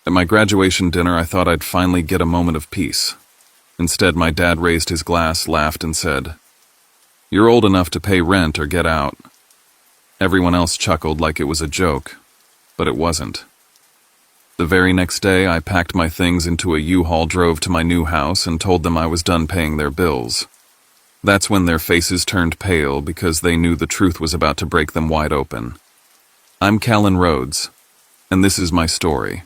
At my graduation dinner, I thought I'd finally get a moment of peace. Instead, my dad raised his glass, laughed, and said, "You're old enough to pay rent or get out." Everyone else chuckled like it was a joke, but it wasn't. The very next day, I packed my things into a U-Haul, drove to my new house, and told them I was done paying their bills. That's when their faces turned pale because they knew the truth was about to break them wide open. I'm Callan Rhodes, and this is my story.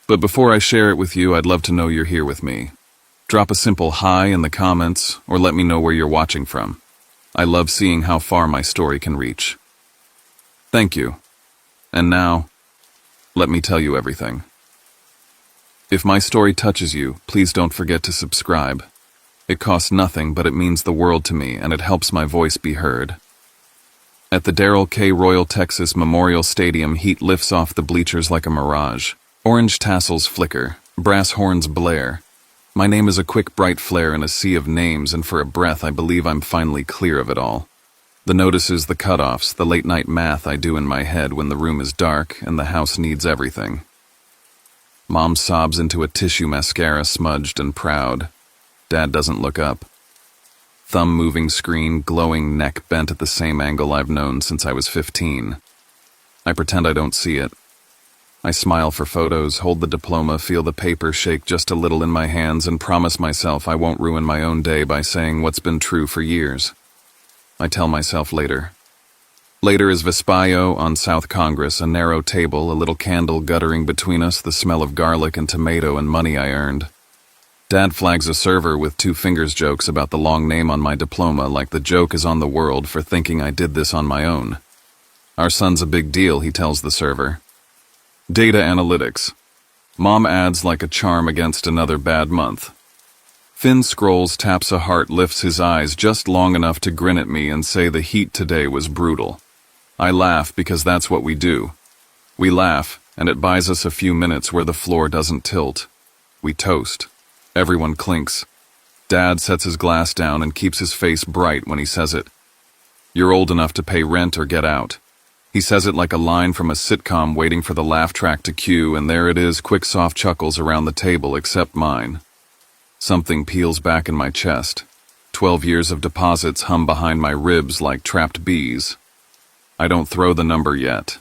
But before I share it with you, I'd love to know you're here with me. Drop a simple hi in the comments, or let me know where you're watching from. I love seeing how far my story can reach. Thank you. And now, let me tell you everything. If my story touches you, please don't forget to subscribe. It costs nothing, but it means the world to me, and it helps my voice be heard. At the Darrell K. Royal Texas Memorial Stadium, heat lifts off the bleachers like a mirage. Orange tassels flicker, brass horns blare. My name is a quick bright flare in a sea of names, and for a breath I believe I'm finally clear of it all. The notices, the cutoffs, the late-night math I do in my head when the room is dark and the house needs everything. Mom sobs into a tissue mascara, smudged and proud. Dad doesn't look up. Thumb moving screen, glowing neck bent at the same angle I've known since I was 15. I pretend I don't see it. I smile for photos, hold the diploma, feel the paper shake just a little in my hands, and promise myself I won't ruin my own day by saying what's been true for years. I tell myself later. Later is Vespaio on South Congress, a narrow table, a little candle guttering between us, the smell of garlic and tomato and money I earned. Dad flags a server with 2 fingers jokes about the long name on my diploma, like the joke is on the world for thinking I did this on my own. Our son's a big deal, he tells the server. Data analytics. Mom adds like a charm against another bad month. Finn scrolls, taps a heart, lifts his eyes just long enough to grin at me and say the heat today was brutal. I laugh because that's what we do. We laugh, and it buys us a few minutes where the floor doesn't tilt. We toast. Everyone clinks. Dad sets his glass down and keeps his face bright when he says it. You're old enough to pay rent or get out. He says it like a line from a sitcom waiting for the laugh track to cue, and there it is, quick soft chuckles around the table except mine. Something peels back in my chest. 12 years of deposits hum behind my ribs like trapped bees. I don't throw the number yet.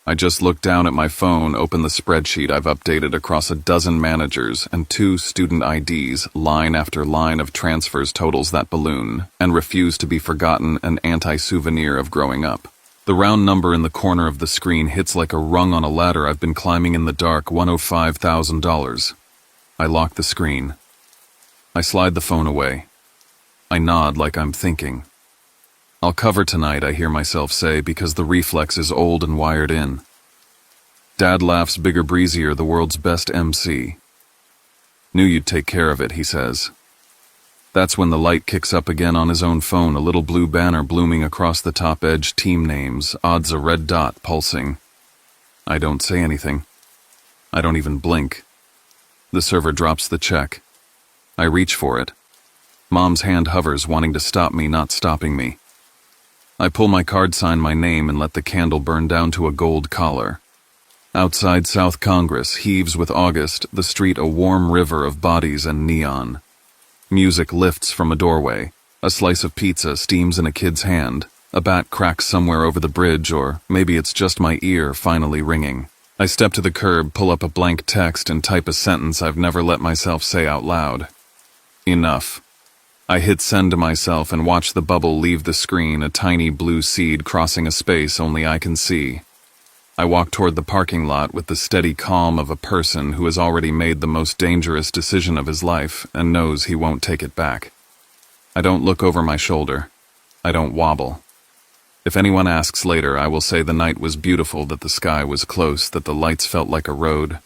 I just look down at my phone, open the spreadsheet I've updated across a dozen managers and 2 student IDs, line after line of transfers totals that balloon, and refuse to be forgotten, an anti-souvenir of growing up. The round number in the corner of the screen hits like a rung on a ladder I've been climbing in the dark, $105,000. I lock the screen. I slide the phone away. I nod like I'm thinking. I'll cover tonight, I hear myself say, because the reflex is old and wired in. Dad laughs bigger breezier, the world's best MC. Knew you'd take care of it, he says. That's when the light kicks up again on his own phone, a little blue banner blooming across the top edge, team names, odds a red dot pulsing. I don't say anything. I don't even blink. The server drops the check. I reach for it. Mom's hand hovers, wanting to stop me, not stopping me. I pull my card, sign my name, and let the candle burn down to a gold collar. Outside South Congress heaves with August, the street a warm river of bodies and neon. Music lifts from a doorway. A slice of pizza steams in a kid's hand. A bat cracks somewhere over the bridge, or maybe it's just my ear finally ringing. I step to the curb, pull up a blank text, and type a sentence I've never let myself say out loud. Enough. I hit send to myself and watch the bubble leave the screen, a tiny blue seed crossing a space only I can see. I walk toward the parking lot with the steady calm of a person who has already made the most dangerous decision of his life and knows he won't take it back. I don't look over my shoulder. I don't wobble. If anyone asks later, I will say the night was beautiful, that the sky was close, that the lights felt like a road.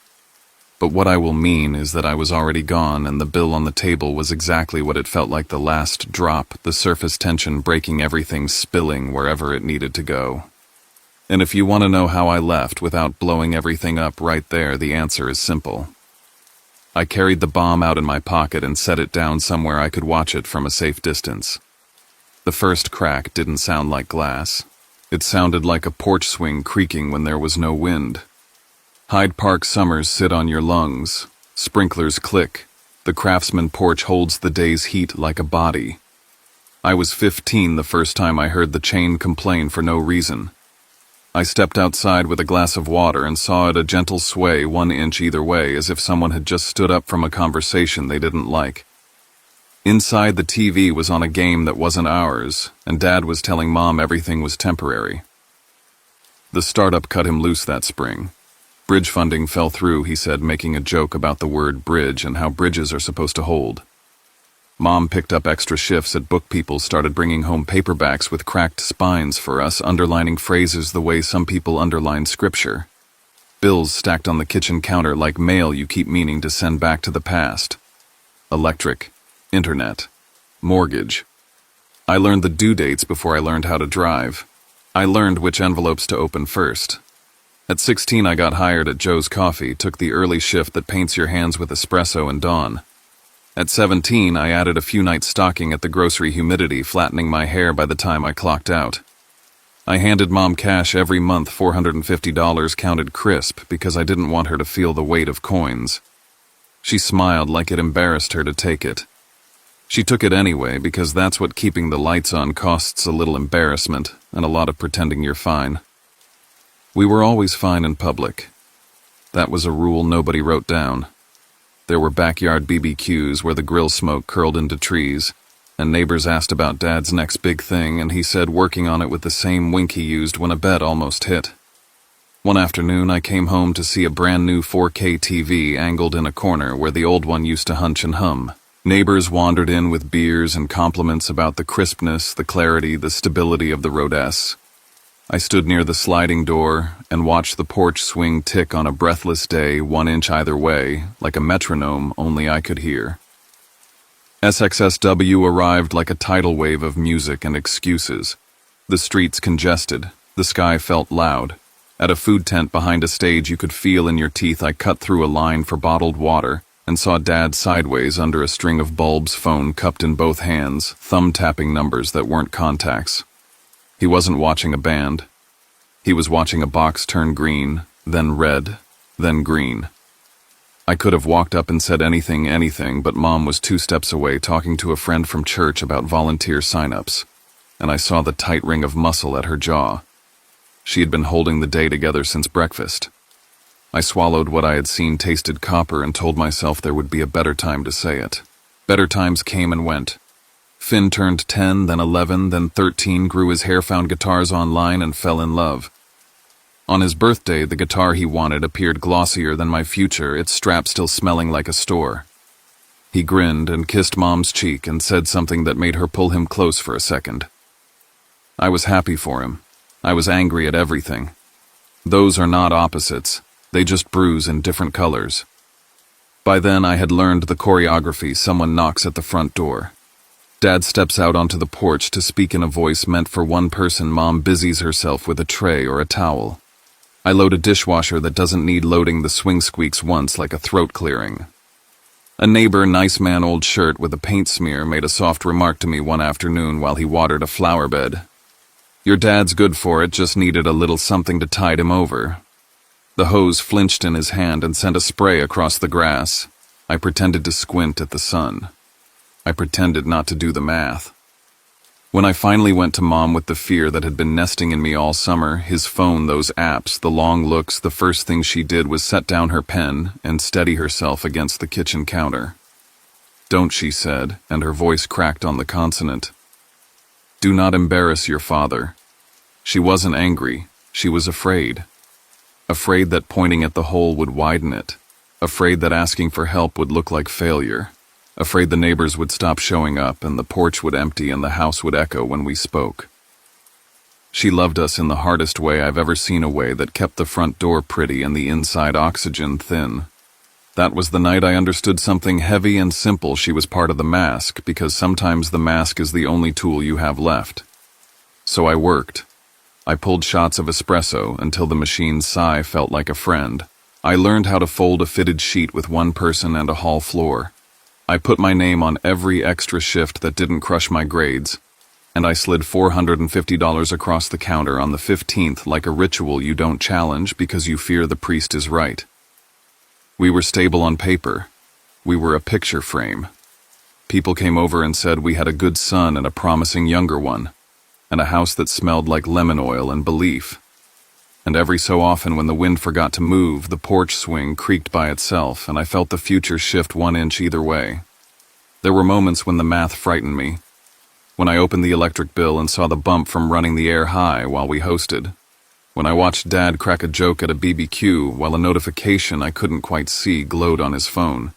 But what I will mean is that I was already gone, and the bill on the table was exactly what it felt like, the last drop, the surface tension breaking everything, spilling wherever it needed to go. And if you want to know how I left without blowing everything up right there, the answer is simple. I carried the bomb out in my pocket and set it down somewhere I could watch it from a safe distance. The first crack didn't sound like glass. It sounded like a porch swing creaking when there was no wind. Hyde Park summers sit on your lungs. Sprinklers click. The craftsman porch holds the day's heat like a body. I was 15 the first time I heard the chain complain for no reason. I stepped outside with a glass of water and saw it a gentle sway 1 inch either way, as if someone had just stood up from a conversation they didn't like. Inside, the TV was on a game that wasn't ours, and Dad was telling Mom everything was temporary. The startup cut him loose that spring. Bridge funding fell through, he said, making a joke about the word bridge and how bridges are supposed to hold. Mom picked up extra shifts at Book People, started bringing home paperbacks with cracked spines for us, underlining phrases the way some people underline scripture. Bills stacked on the kitchen counter like mail you keep meaning to send back to the past. Electric, internet, mortgage. I learned the due dates before I learned how to drive. I learned which envelopes to open first. At 16, I got hired at Joe's Coffee, took the early shift that paints your hands with espresso and dawn. At 17, I added a few nights stocking at the grocery humidity, flattening my hair by the time I clocked out. I handed Mom cash every month, $450 counted crisp, because I didn't want her to feel the weight of coins. She smiled like it embarrassed her to take it. She took it anyway, because that's what keeping the lights on costs, a little embarrassment and a lot of pretending you're fine. We were always fine in public. That was a rule nobody wrote down. There were backyard BBQs where the grill smoke curled into trees, and neighbors asked about Dad's next big thing, and he said working on it with the same wink he used when a bet almost hit. One afternoon, I came home to see a brand new 4K TV angled in a corner where the old one used to hunch and hum. Neighbors wandered in with beers and compliments about the crispness, the clarity, the stability of the Rodess. I stood near the sliding door and watched the porch swing tick on a breathless day, 1 inch either way, like a metronome only I could hear. SXSW arrived like a tidal wave of music and excuses. The streets congested. The sky felt loud. At a food tent behind a stage you could feel in your teeth. I cut through a line for bottled water and saw Dad sideways under a string of bulbs, phone cupped in both hands, thumb-tapping numbers that weren't contacts. He wasn't watching a band. He was watching a box turn green, then red, then green. I could have walked up and said anything, but Mom was 2 steps away talking to a friend from church about volunteer sign-ups, and I saw the tight ring of muscle at her jaw. She had been holding the day together since breakfast. I swallowed what I had seen tasted copper and told myself there would be a better time to say it. Better times came and went. Finn turned 10, then 11, then 13, grew his hair, found guitars online, and fell in love. On his birthday, the guitar he wanted appeared glossier than my future, its strap still smelling like a store. He grinned and kissed Mom's cheek and said something that made her pull him close for a second. I was happy for him. I was angry at everything. Those are not opposites. They just bruise in different colors. By then, I had learned the choreography. Someone knocks at the front door. Dad steps out onto the porch to speak in a voice meant for one person. Mom busies herself with a tray or a towel. I load a dishwasher that doesn't need loading. The swing squeaks once like a throat clearing. A neighbor, nice man, old shirt with a paint smear, made a soft remark to me one afternoon while he watered a flower bed. Your dad's good for it, just needed a little something to tide him over. The hose flinched in his hand and sent a spray across the grass. I pretended to squint at the sun. I pretended not to do the math. When I finally went to Mom with the fear that had been nesting in me all summer, his phone, those apps, the long looks, the first thing she did was set down her pen and steady herself against the kitchen counter. Don't, she said, and her voice cracked on the consonant. Do not embarrass your father. She wasn't angry. She was afraid. Afraid that pointing at the hole would widen it. Afraid that asking for help would look like failure. Afraid the neighbors would stop showing up and the porch would empty and the house would echo when we spoke. She loved us in the hardest way I've ever seen, a way that kept the front door pretty and the inside oxygen thin. That was the night I understood something heavy and simple. She was part of the mask, because sometimes the mask is the only tool you have left. So I worked. I pulled shots of espresso until the machine's sigh felt like a friend. I learned how to fold a fitted sheet with one person and a hall floor. I put my name on every extra shift that didn't crush my grades. and I slid $450 across the counter on the 15th like a ritual you don't challenge because you fear the priest is right. We were stable on paper. We were a picture frame. People came over and said we had a good son and a promising younger one, and a house that smelled like lemon oil and belief. And every so often when the wind forgot to move, the porch swing creaked by itself, and I felt the future shift 1 inch either way. There were moments when the math frightened me. When I opened the electric bill and saw the bump from running the air high while we hosted. When I watched Dad crack a joke at a BBQ while a notification I couldn't quite see glowed on his phone.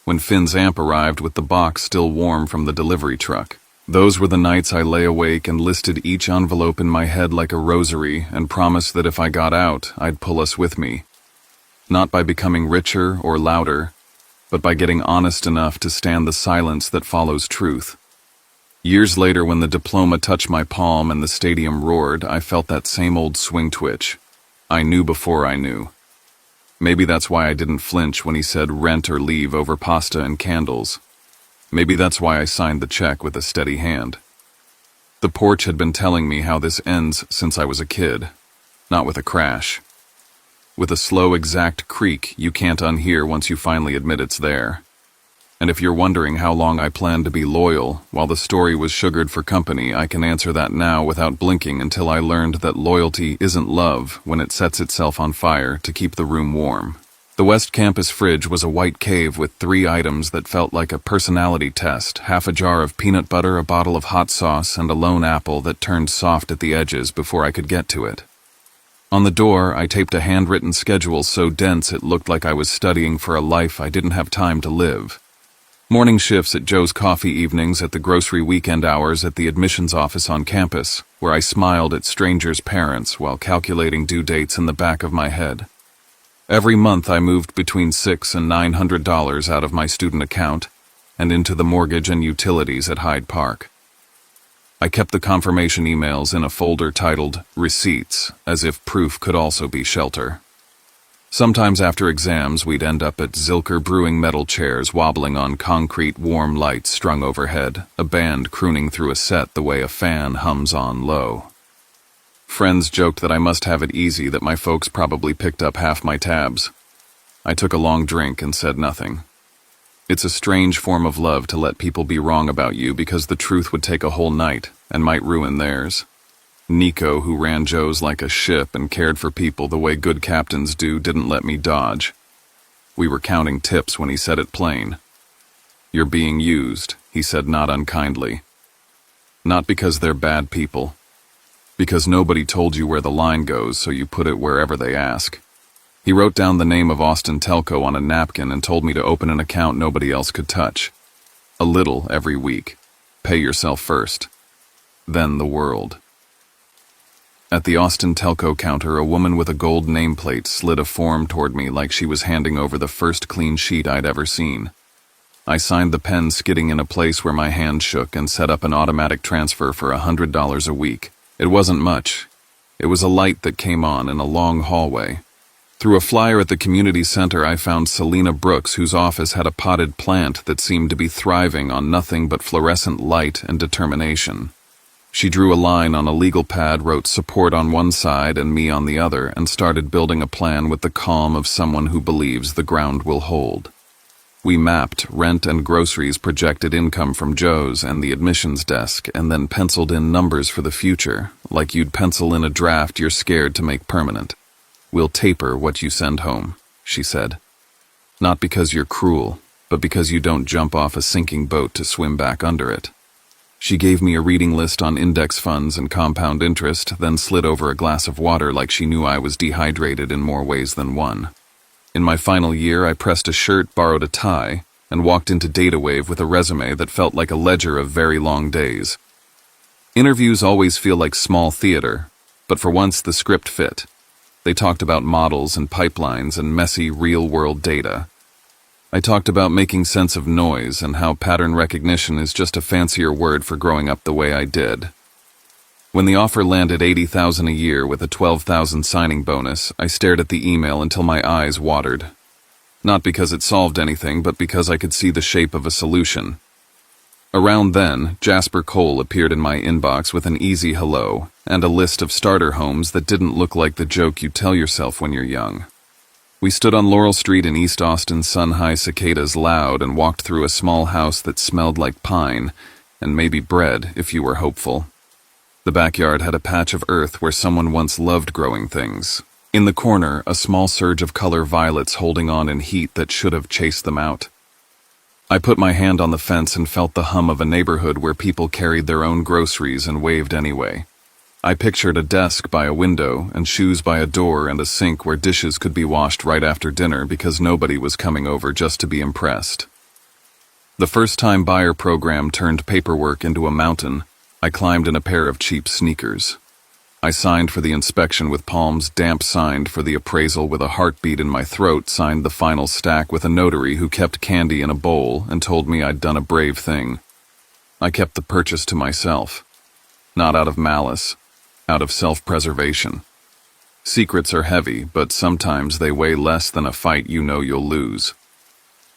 When Finn's amp arrived with the box still warm from the delivery truck. Those were the nights I lay awake and listed each envelope in my head like a rosary and promised that if I got out, I'd pull us with me. Not by becoming richer or louder, but by getting honest enough to stand the silence that follows truth. Years later, when the diploma touched my palm and the stadium roared, I felt that same old swing twitch. I knew before I knew. Maybe that's why I didn't flinch when he said rent or leave over pasta and candles. Maybe that's why I signed the check with a steady hand. The porch had been telling me how this ends since I was a kid. Not with a crash. With a slow, exact creak you can't unhear once you finally admit it's there. And if you're wondering how long I planned to be loyal while the story was sugared for company, I can answer that now without blinking until I learned that loyalty isn't love when it sets itself on fire to keep the room warm. The West Campus fridge was a white cave with 3 items that felt like a personality test, half a jar of peanut butter, a bottle of hot sauce, and a lone apple that turned soft at the edges before I could get to it. On the door, I taped a handwritten schedule so dense it looked like I was studying for a life I didn't have time to live. Morning shifts at Joe's Coffee, evenings at the grocery, weekend hours at the admissions office on campus, where I smiled at strangers' parents while calculating due dates in the back of my head. Every month I moved between $600 and $900 out of my student account and into the mortgage and utilities at Hyde Park. I kept the confirmation emails in a folder titled Receipts, as if proof could also be shelter. Sometimes after exams we'd end up at Zilker brewing metal chairs wobbling on concrete, warm lights strung overhead, a band crooning through a set the way a fan hums on low. Friends joked that I must have it easy, that my folks probably picked up half my tabs. I took a long drink and said nothing. It's a strange form of love to let people be wrong about you because the truth would take a whole night and might ruin theirs. Nico, who ran Joe's like a ship and cared for people the way good captains do, didn't let me dodge. We were counting tips when he said it plain. "You're being used," he said not unkindly. "Not because they're bad people. Because nobody told you where the line goes, so you put it wherever they ask." He wrote down the name of Austin Telco on a napkin and told me to open an account nobody else could touch. A little every week. Pay yourself first. Then the world. At the Austin Telco counter, a woman with a gold nameplate slid a form toward me like she was handing over the first clean sheet I'd ever seen. I signed the pen skidding in a place where my hand shook and set up an automatic transfer for $100 a week. It wasn't much. It was a light that came on in a long hallway. Through a flyer at the community center, I found Selena Brooks, whose office had a potted plant that seemed to be thriving on nothing but fluorescent light and determination. She drew a line on a legal pad, wrote support on one side and me on the other, and started building a plan with the calm of someone who believes the ground will hold. We mapped rent and groceries, projected income from Joe's and the admissions desk, and then penciled in numbers for the future, like you'd pencil in a draft you're scared to make permanent. "We'll taper what you send home," she said. "Not because you're cruel, but because you don't jump off a sinking boat to swim back under it." She gave me a reading list on index funds and compound interest, then slid over a glass of water like she knew I was dehydrated in more ways than one. In my final year, I pressed a shirt, borrowed a tie, and walked into DataWave with a resume that felt like a ledger of very long days. Interviews always feel like small theater, but for once the script fit. They talked about models and pipelines and messy real-world data. I talked about making sense of noise and how pattern recognition is just a fancier word for growing up the way I did. When the offer landed $80,000 a year with a $12,000 signing bonus, I stared at the email until my eyes watered. Not because it solved anything, but because I could see the shape of a solution. Around then, Jasper Cole appeared in my inbox with an easy hello and a list of starter homes that didn't look like the joke you tell yourself when you're young. We stood on Laurel Street in East Austin, sun-high cicadas loud, and walked through a small house that smelled like pine, and maybe bread if you were hopeful. The backyard had a patch of earth where someone once loved growing things. In the corner, a small surge of color violets holding on in heat that should have chased them out. I put my hand on the fence and felt the hum of a neighborhood where people carried their own groceries and waved anyway. I pictured a desk by a window and shoes by a door and a sink where dishes could be washed right after dinner because nobody was coming over just to be impressed. The first-time buyer program turned paperwork into a mountain. I climbed in a pair of cheap sneakers. I signed for the inspection with palms damp, signed for the appraisal with a heartbeat in my throat, signed the final stack with a notary who kept candy in a bowl and told me I'd done a brave thing. I kept the purchase to myself. Not out of malice, out of self-preservation. Secrets are heavy, but sometimes they weigh less than a fight you know you'll lose.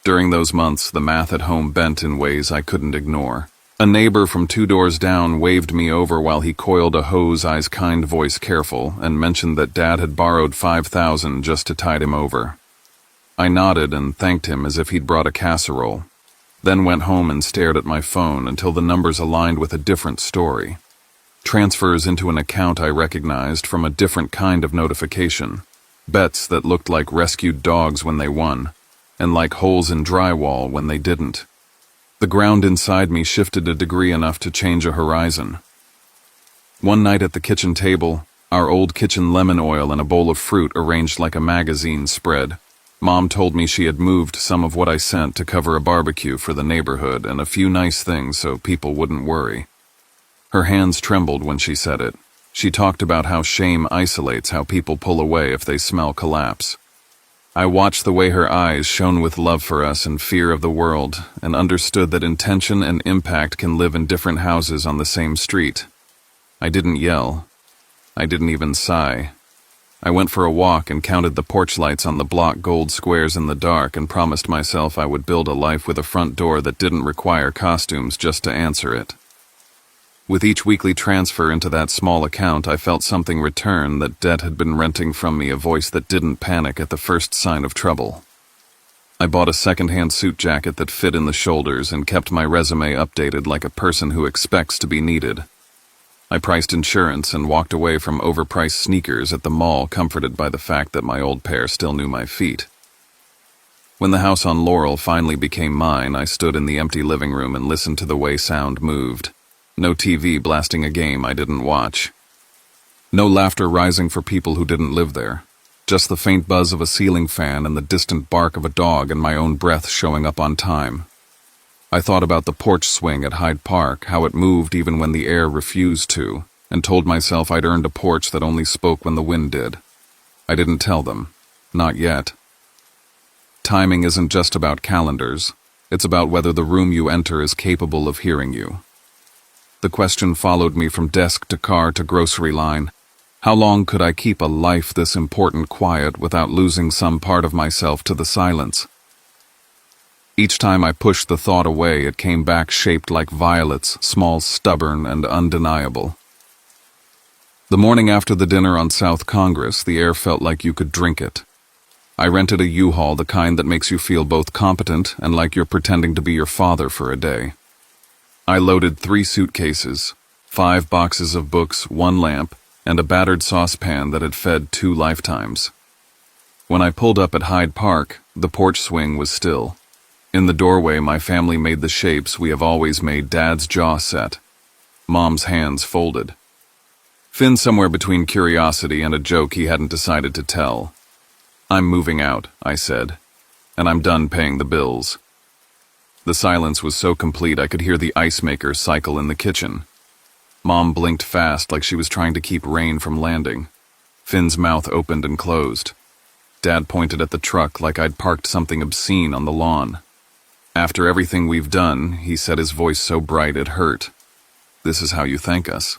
During those months, the math at home bent in ways I couldn't ignore. A neighbor from 2 doors down waved me over while he coiled a hose, eyes kind, voice careful, and mentioned that Dad had borrowed $5,000 just to tide him over. I nodded and thanked him as if he'd brought a casserole, then went home and stared at my phone until the numbers aligned with a different story. Transfers into an account I recognized from a different kind of notification. Bets that looked like rescued dogs when they won, and like holes in drywall when they didn't. The ground inside me shifted a degree enough to change a horizon. One night at the kitchen table, our old kitchen lemon oil and a bowl of fruit arranged like a magazine spread. Mom told me she had moved some of what I sent to cover a barbecue for the neighborhood and a few nice things so people wouldn't worry. Her hands trembled when she said it. She talked about how shame isolates, how people pull away if they smell collapse. I watched the way her eyes shone with love for us and fear of the world, and understood that intention and impact can live in different houses on the same street. I didn't yell. I didn't even sigh. I went for a walk and counted the porch lights on the block gold squares in the dark and promised myself I would build a life with a front door that didn't require costumes just to answer it. With each weekly transfer into that small account, I felt something return that debt had been renting from me, a voice that didn't panic at the first sign of trouble. I bought a second-hand suit jacket that fit in the shoulders and kept my resume updated like a person who expects to be needed. I priced insurance and walked away from overpriced sneakers at the mall, comforted by the fact that my old pair still knew my feet. When the house on Laurel finally became mine, I stood in the empty living room and listened to the way sound moved. No TV blasting a game I didn't watch. No laughter rising for people who didn't live there. Just the faint buzz of a ceiling fan and the distant bark of a dog and my own breath showing up on time. I thought about the porch swing at Hyde Park, how it moved even when the air refused to, and told myself I'd earned a porch that only spoke when the wind did. I didn't tell them. Not yet. Timing isn't just about calendars. It's about whether the room you enter is capable of hearing you. The question followed me from desk to car to grocery line. How long could I keep a life this important quiet without losing some part of myself to the silence? Each time I pushed the thought away, it came back shaped like violets, small, stubborn, and undeniable. The morning after the dinner on South Congress, the air felt like you could drink it. I rented a U-Haul, the kind that makes you feel both competent and like you're pretending to be your father for a day. I loaded 3 suitcases, 5 boxes of books, 1 lamp, and a battered saucepan that had fed 2 lifetimes. When I pulled up at Hyde Park, the porch swing was still. In the doorway, my family made the shapes we have always made, Dad's jaw set, Mom's hands folded. Finn somewhere between curiosity and a joke he hadn't decided to tell. "I'm moving out," I said, "and I'm done paying the bills." The silence was so complete I could hear the ice maker cycle in the kitchen. Mom blinked fast like she was trying to keep rain from landing. Finn's mouth opened and closed. Dad pointed at the truck like I'd parked something obscene on the lawn. "After everything we've done," he said, his voice so bright it hurt. "This is how you thank us."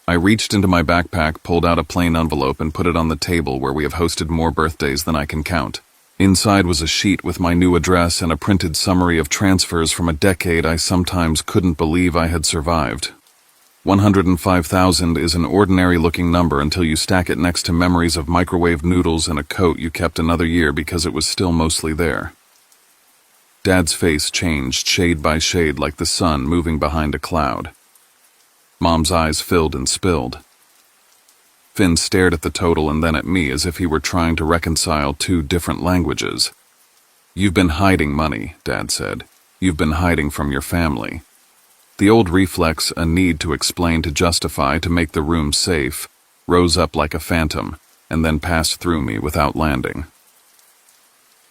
I reached into my backpack, pulled out a plain envelope, and put it on the table where we have hosted more birthdays than I can count. Inside was a sheet with my new address and a printed summary of transfers from a decade I sometimes couldn't believe I had survived. 105,000 is an ordinary-looking number until you stack it next to memories of microwave noodles and a coat you kept another year because it was still mostly there. Dad's face changed shade by shade like the sun moving behind a cloud. Mom's eyes filled and spilled. Finn stared at the total and then at me as if he were trying to reconcile two different languages. "You've been hiding money," Dad said. "You've been hiding from your family." The old reflex, a need to explain, to justify, to make the room safe, rose up like a phantom and then passed through me without landing.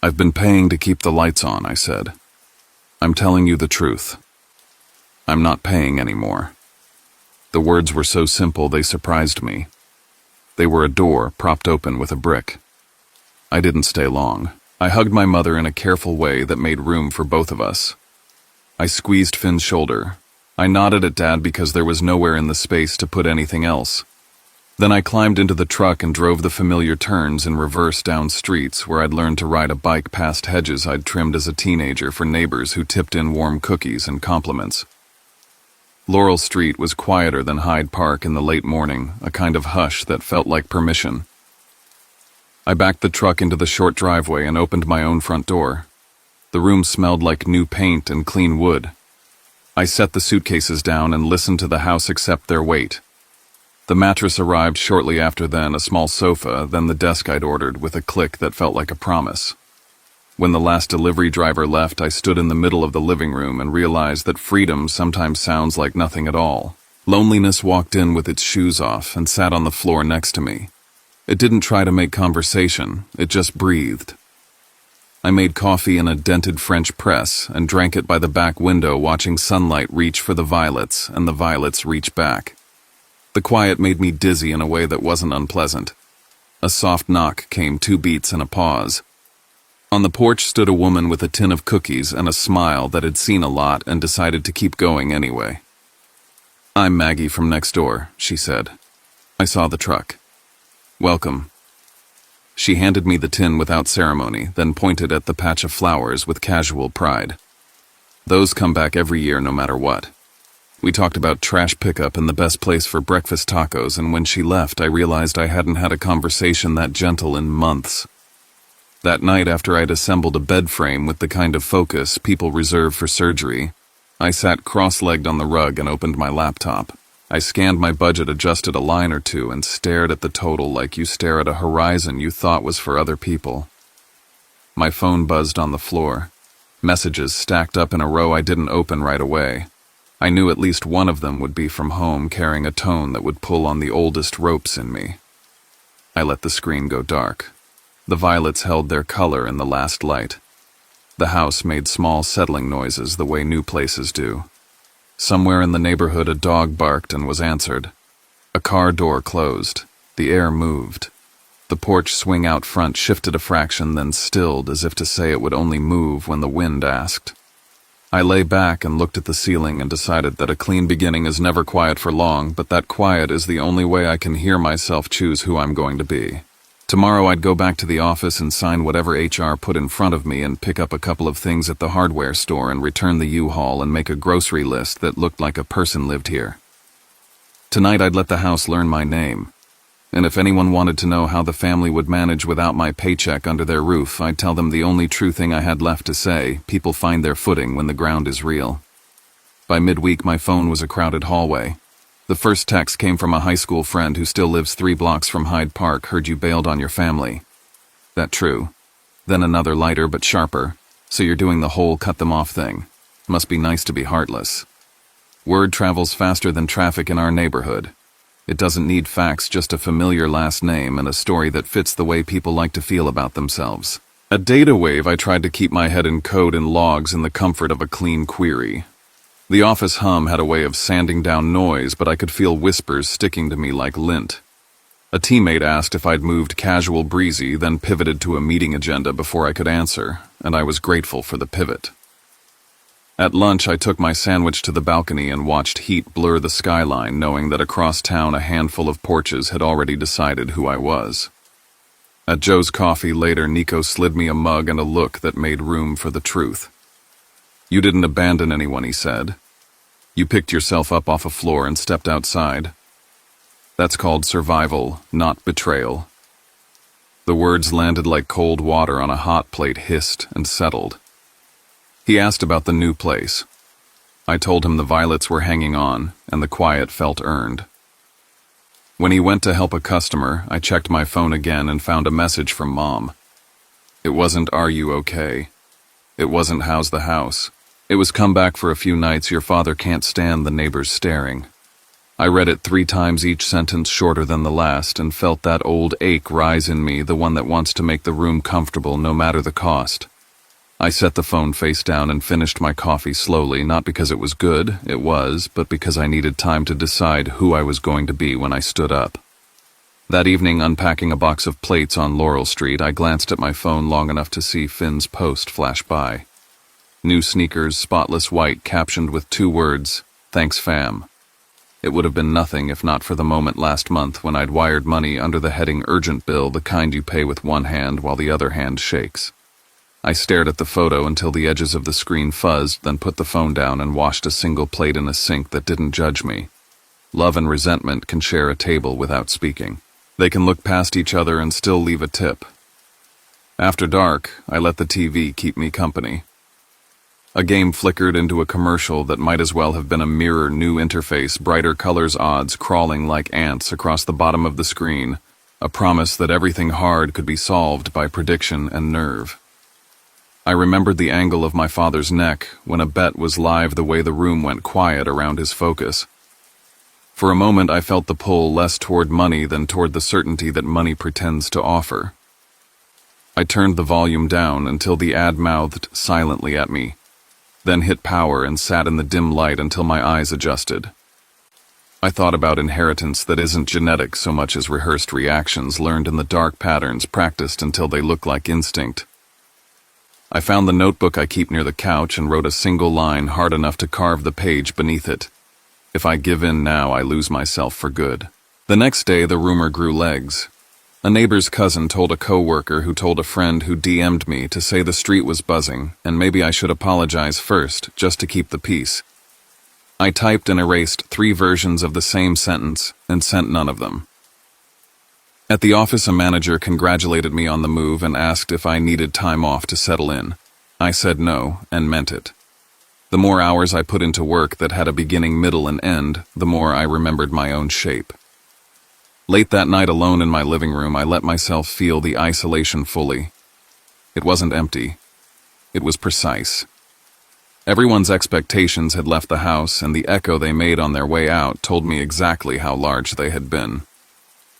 "I've been paying to keep the lights on," I said. "I'm telling you the truth. I'm not paying anymore." The words were so simple they surprised me. They were a door propped open with a brick. I didn't stay long. I hugged my mother in a careful way that made room for both of us. I squeezed Finn's shoulder. I nodded at Dad because there was nowhere in the space to put anything else. Then I climbed into the truck and drove the familiar turns in reverse down streets where I'd learned to ride a bike past hedges I'd trimmed as a teenager for neighbors who tipped in warm cookies and compliments. Laurel Street was quieter than Hyde Park in the late morning, a kind of hush that felt like permission. I backed the truck into the short driveway and opened my own front door. The room smelled like new paint and clean wood. I set the suitcases down and listened to the house accept their weight. The mattress arrived shortly after, then a small sofa, then the desk I'd ordered with a click that felt like a promise. When the last delivery driver left, I stood in the middle of the living room and realized that freedom sometimes sounds like nothing at all. Loneliness walked in with its shoes off and sat on the floor next to me. It didn't try to make conversation, it just breathed. I made coffee in a dented French press and drank it by the back window, watching sunlight reach for the violets and the violets reach back. The quiet made me dizzy in a way that wasn't unpleasant. A soft knock came, 2 beats and a pause. On the porch stood a woman with a tin of cookies and a smile that had seen a lot and decided to keep going anyway. "I'm Maggie from next door," she said. I saw the truck. "Welcome." She handed me the tin without ceremony, then pointed at the patch of flowers with casual pride. "Those come back every year no matter what." We talked about trash pickup and the best place for breakfast tacos, and when she left I realized I hadn't had a conversation that gentle in months. That night, after I'd assembled a bed frame with the kind of focus people reserve for surgery, I sat cross-legged on the rug and opened my laptop. I scanned my budget, adjusted a line or two, and stared at the total like you stare at a horizon you thought was for other people. My phone buzzed on the floor. Messages stacked up in a row I didn't open right away. I knew at least one of them would be from home, carrying a tone that would pull on the oldest ropes in me. I let the screen go dark. The violets held their color in the last light. The house made small settling noises the way new places do. Somewhere in the neighborhood a dog barked and was answered. A car door closed. The air moved. The porch swing out front shifted a fraction, then stilled as if to say it would only move when the wind asked. I lay back and looked at the ceiling and decided that a clean beginning is never quiet for long, but that quiet is the only way I can hear myself choose who I'm going to be. Tomorrow I'd go back to the office and sign whatever HR put in front of me and pick up a couple of things at the hardware store and return the U-Haul and make a grocery list that looked like a person lived here. Tonight I'd let the house learn my name. And if anyone wanted to know how the family would manage without my paycheck under their roof, I'd tell them the only true thing I had left to say: people find their footing when the ground is real. By midweek, my phone was a crowded hallway. The first text came from a high school friend who still lives 3 blocks from Hyde Park. "Heard you bailed on your family." That true. Then another, lighter but sharper. "So you're doing the whole cut them off thing. Must be nice to be heartless." Word travels faster than traffic in our neighborhood. It doesn't need facts, just a familiar last name and a story that fits the way people like to feel about themselves. A data wave, I tried to keep my head in code and logs in the comfort of a clean query. The office hum had a way of sanding down noise, but I could feel whispers sticking to me like lint. A teammate asked if I'd moved casual breezy, then pivoted to a meeting agenda before I could answer, and I was grateful for the pivot. At lunch, I took my sandwich to the balcony and watched heat blur the skyline, knowing that across town a handful of porches had already decided who I was. At Joe's Coffee later, Nico slid me a mug and a look that made room for the truth. "You didn't abandon anyone," he said. "You picked yourself up off a floor and stepped outside. That's called survival, not betrayal." The words landed like cold water on a hot plate, hissed and settled. He asked about the new place. I told him the violets were hanging on, and the quiet felt earned. When he went to help a customer, I checked my phone again and found a message from Mom. It wasn't "Are you okay?" It wasn't "How's the house?" It was "Come back for a few nights, your father can't stand the neighbors staring." I read it 3 times, each sentence shorter than the last, and felt that old ache rise in me, the one that wants to make the room comfortable no matter the cost. I set the phone face down and finished my coffee slowly, not because it was good, it was, but because I needed time to decide who I was going to be when I stood up. That evening, unpacking a box of plates on Laurel Street, I glanced at my phone long enough to see Finn's post flash by. New sneakers, spotless white, captioned with 2 words, "Thanks fam." It would have been nothing if not for the moment last month when I'd wired money under the heading urgent bill, the kind you pay with one hand while the other hand shakes. I stared at the photo until the edges of the screen fuzzed, then put the phone down and washed a single plate in a sink that didn't judge me. Love and resentment can share a table without speaking. They can look past each other and still leave a tip. After dark, I let the TV keep me company. A game flickered into a commercial that might as well have been a mirror new interface, brighter colors, odds crawling like ants across the bottom of the screen, a promise that everything hard could be solved by prediction and nerve. I remembered the angle of my father's neck when a bet was live, the way the room went quiet around his focus. For a moment I felt the pull less toward money than toward the certainty that money pretends to offer. I turned the volume down until the ad mouthed silently at me, then hit power and sat in the dim light until my eyes adjusted. I thought about inheritance that isn't genetic so much as rehearsed reactions learned in the dark, patterns practiced until they look like instinct. I found the notebook I keep near the couch and wrote a single line hard enough to carve the page beneath it. If I give in now, I lose myself for good. The next day, the rumor grew legs. A neighbor's cousin told a coworker who told a friend who DM'd me to say the street was buzzing and maybe I should apologize first, just to keep the peace. I typed and erased 3 versions of the same sentence and sent none of them. At the office, a manager congratulated me on the move and asked if I needed time off to settle in. I said no, and meant it. The more hours I put into work that had a beginning, middle, and end, the more I remembered my own shape. Late that night, alone in my living room, I let myself feel the isolation fully. It wasn't empty. It was precise. Everyone's expectations had left the house, and the echo they made on their way out told me exactly how large they had been.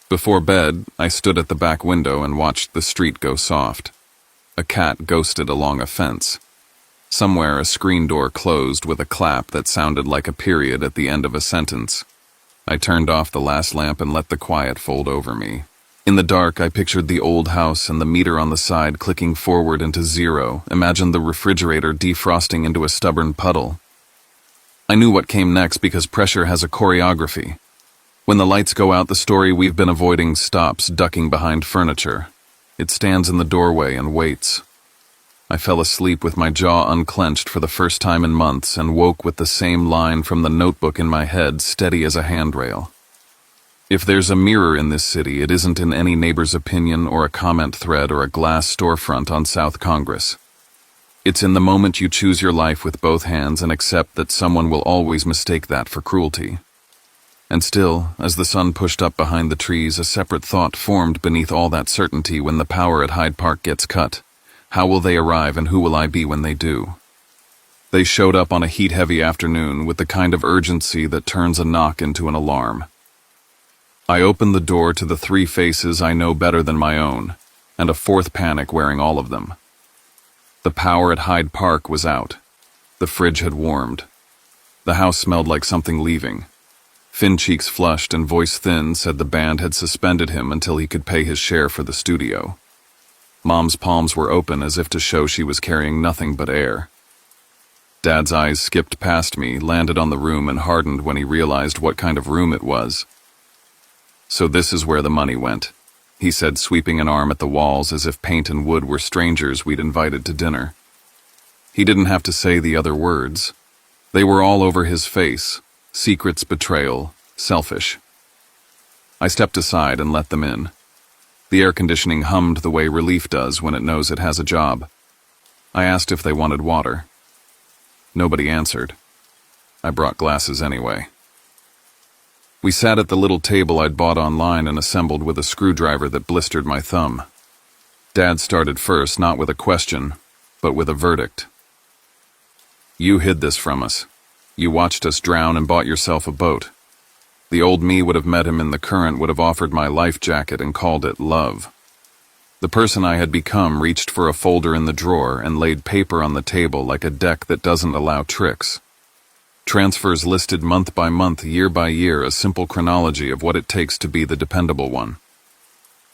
Before bed, I stood at the back window and watched the street go soft. A cat ghosted along a fence. Somewhere, a screen door closed with a clap that sounded like a period at the end of a sentence. I turned off the last lamp and let the quiet fold over me. In the dark, I pictured the old house and the meter on the side clicking forward into 0, imagined the refrigerator defrosting into a stubborn puddle. I knew what came next because pressure has a choreography. When the lights go out, the story we've been avoiding stops, ducking behind furniture. It stands in the doorway and waits. I fell asleep with my jaw unclenched for the first time in months and woke with the same line from the notebook in my head, steady as a handrail. If there's a mirror in this city, it isn't in any neighbor's opinion or a comment thread or a glass storefront on South Congress. It's in the moment you choose your life with both hands and accept that someone will always mistake that for cruelty. And still, as the sun pushed up behind the trees, a separate thought formed beneath all that certainty. When the power at Hyde Park gets cut, how will they arrive and who will I be when they do? They showed up on a heat-heavy afternoon with the kind of urgency that turns a knock into an alarm. I opened the door to the 3 faces I know better than my own, and a 4th panic wearing all of them. The power at Hyde Park was out. The fridge had warmed. The house smelled like something leaving. Finn, cheeks flushed and voice thin, said the band had suspended him until he could pay his share for the studio. Mom's palms were open as if to show she was carrying nothing but air. Dad's eyes skipped past me, landed on the room, and hardened when he realized what kind of room it was. So this is where the money went. he said, sweeping an arm at the walls as if paint and wood were strangers we'd invited to dinner. He didn't have to say the other words. They were all over his face. Secrets, betrayal, selfish. I stepped aside and let them in. The air conditioning hummed the way relief does when it knows it has a job. I asked if they wanted water. Nobody answered. I brought glasses anyway. We sat at the little table I'd bought online and assembled with a screwdriver that blistered my thumb. Dad started first, not with a question, but with a verdict. You hid this from us. You watched us drown and bought yourself a boat. The old me would have met him in the current, would have offered my life jacket and called it love. The person I had become reached for a folder in the drawer and laid paper on the table like a deck that doesn't allow tricks. Transfers listed month by month, year by year, a simple chronology of what it takes to be the dependable one.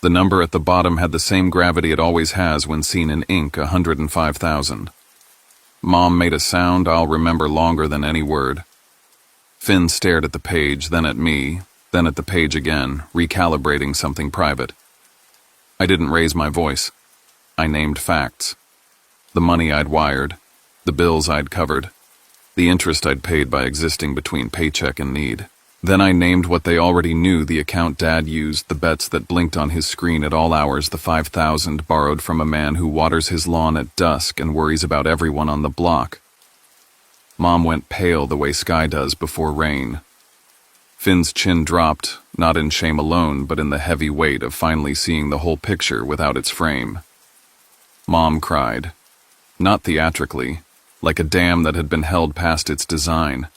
The number at the bottom had the same gravity it always has when seen in ink, 105,000. Mom made a sound I'll remember longer than any word. Finn stared at the page, then at me, then at the page again, recalibrating something private. I didn't raise my voice. I named facts. The money I'd wired, the bills I'd covered, the interest I'd paid by existing between paycheck and need. Then I named what they already knew, the account Dad used, the bets that blinked on his screen at all hours, the 5,000 borrowed from a man who waters his lawn at dusk and worries about everyone on the block. Mom went pale the way sky does before rain. Finn's chin dropped, not in shame alone, but in the heavy weight of finally seeing the whole picture without its frame. Mom cried. Not theatrically, like a dam that had been held past its design.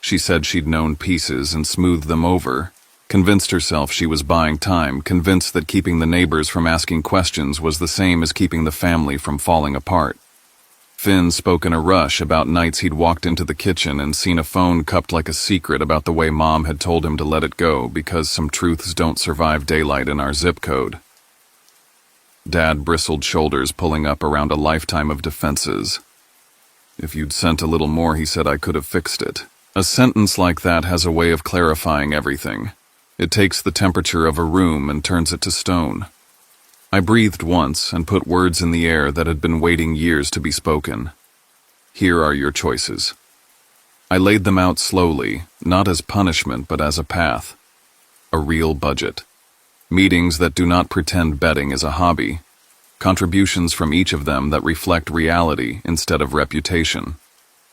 She said she'd known pieces and smoothed them over, convinced herself she was buying time, convinced that keeping the neighbors from asking questions was the same as keeping the family from falling apart. Finn spoke in a rush about nights he'd walked into the kitchen and seen a phone cupped like a secret about the way Mom had told him to let it go because some truths don't survive daylight in our zip code. Dad bristled shoulders, pulling up around a lifetime of defenses. If you'd sent a little more, he said, I could have fixed it. A sentence like that has a way of clarifying everything. It takes the temperature of a room and turns it to stone. I breathed once and put words in the air that had been waiting years to be spoken. Here are your choices. I laid them out slowly, not as punishment but as a path. A real budget. Meetings that do not pretend betting is a hobby. Contributions from each of them that reflect reality instead of reputation.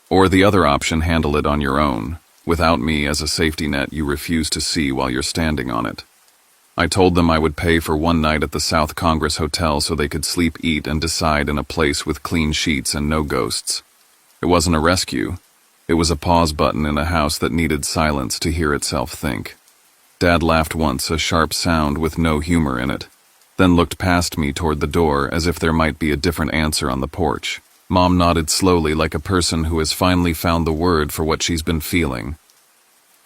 Or the other option, handle it on your own, without me as a safety net you refuse to see while you're standing on it. I told them I would pay for one night at the South Congress Hotel so they could sleep, eat, and decide in a place with clean sheets and no ghosts. It wasn't a rescue. It was a pause button in a house that needed silence to hear itself think. Dad laughed once, a sharp sound with no humor in it, then looked past me toward the door as if there might be a different answer on the porch. Mom nodded slowly like a person who has finally found the word for what she's been feeling.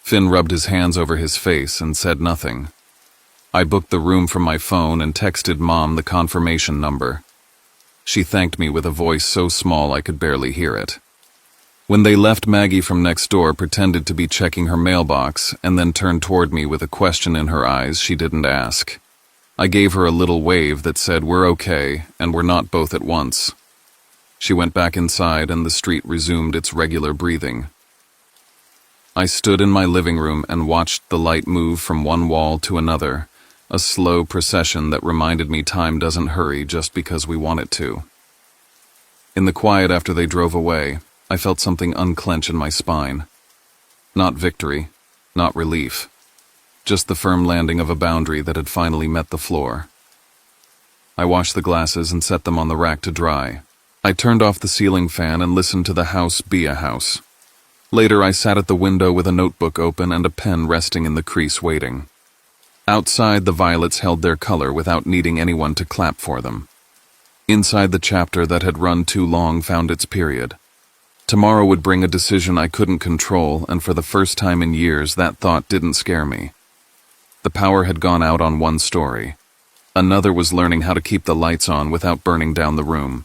Finn rubbed his hands over his face and said nothing. I booked the room from my phone and texted Mom the confirmation number. She thanked me with a voice so small I could barely hear it. When they left, Maggie from next door pretended to be checking her mailbox and then turned toward me with a question in her eyes she didn't ask. I gave her a little wave that said we're okay and we're not both at once. She went back inside and the street resumed its regular breathing. I stood in my living room and watched the light move from one wall to another, a slow procession that reminded me time doesn't hurry just because we want it to. In the quiet after they drove away, I felt something unclench in my spine. Not victory, not relief, just the firm landing of a boundary that had finally met the floor. I washed the glasses and set them on the rack to dry. I turned off the ceiling fan and listened to the house be a house. Later, I sat at the window with a notebook open and a pen resting in the crease waiting. Outside, the violets held their color without needing anyone to clap for them. Inside, the chapter that had run too long found its period. Tomorrow would bring a decision I couldn't control, and for the first time in years, that thought didn't scare me. The power had gone out on one story. Another was learning how to keep the lights on without burning down the room.